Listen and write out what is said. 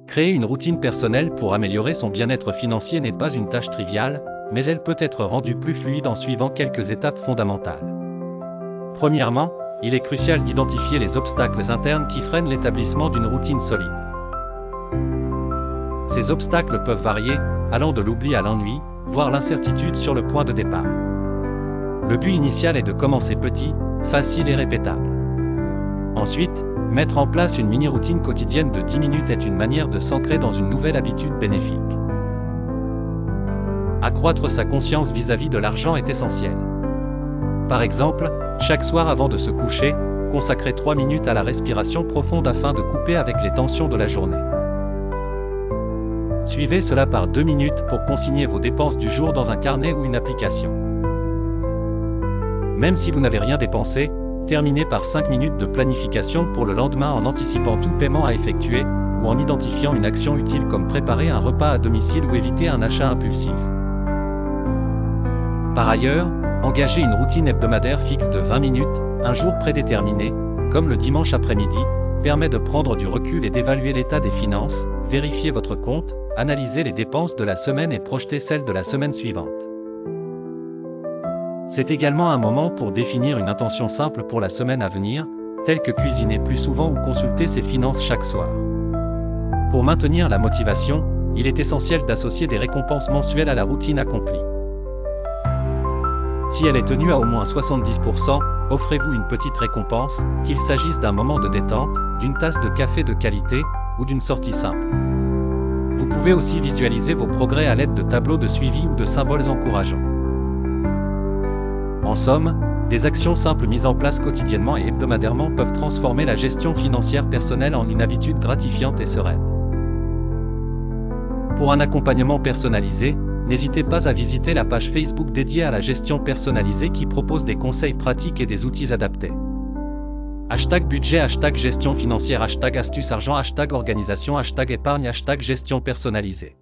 Créer une routine personnelle pour améliorer son bien-être financier n'est pas une tâche triviale, mais elle peut être rendue plus fluide en suivant quelques étapes fondamentales. Premièrement, il est crucial d'identifier les obstacles internes qui freinent l'établissement d'une routine solide. Ces obstacles peuvent varier, allant de l'oubli à l'ennui, voire l'incertitude sur le point de départ. Le but initial est de commencer petit, facile et répétable. Ensuite, mettre en place une mini-routine quotidienne de 10 minutes est une manière de s'ancrer dans une nouvelle habitude bénéfique. Accroître sa conscience vis-à-vis de l'argent est essentiel. Par exemple, chaque soir avant de se coucher, consacrez 3 minutes à la respiration profonde afin de couper avec les tensions de la journée. Suivez cela par 2 minutes pour consigner vos dépenses du jour dans un carnet ou une application. Même si vous n'avez rien dépensé, terminez par 5 minutes de planification pour le lendemain en anticipant tout paiement à effectuer, ou en identifiant une action utile comme préparer un repas à domicile ou éviter un achat impulsif. Par ailleurs, engagez une routine hebdomadaire fixe de 20 minutes, un jour prédéterminé, comme le dimanche après-midi, permet de prendre du recul et d'évaluer l'état des finances, vérifier votre compte, analyser les dépenses de la semaine et projeter celles de la semaine suivante. C'est également un moment pour définir une intention simple pour la semaine à venir, telle que cuisiner plus souvent ou consulter ses finances chaque soir. Pour maintenir la motivation, il est essentiel d'associer des récompenses mensuelles à la routine accomplie. Si elle est tenue à au moins 70%, offrez-vous une petite récompense, qu'il s'agisse d'un moment de détente, d'une tasse de café de qualité, ou d'une sortie simple. Vous pouvez aussi visualiser vos progrès à l'aide de tableaux de suivi ou de symboles encourageants. En somme, des actions simples mises en place quotidiennement et hebdomadairement peuvent transformer la gestion financière personnelle en une habitude gratifiante et sereine. Pour un accompagnement personnalisé, n'hésitez pas à visiter la page Facebook dédiée à la gestion personnalisée qui propose des conseils pratiques et des outils adaptés. #budget, #gestion financière, #astuces argent, #organisation, #épargne, #gestion personnalisée.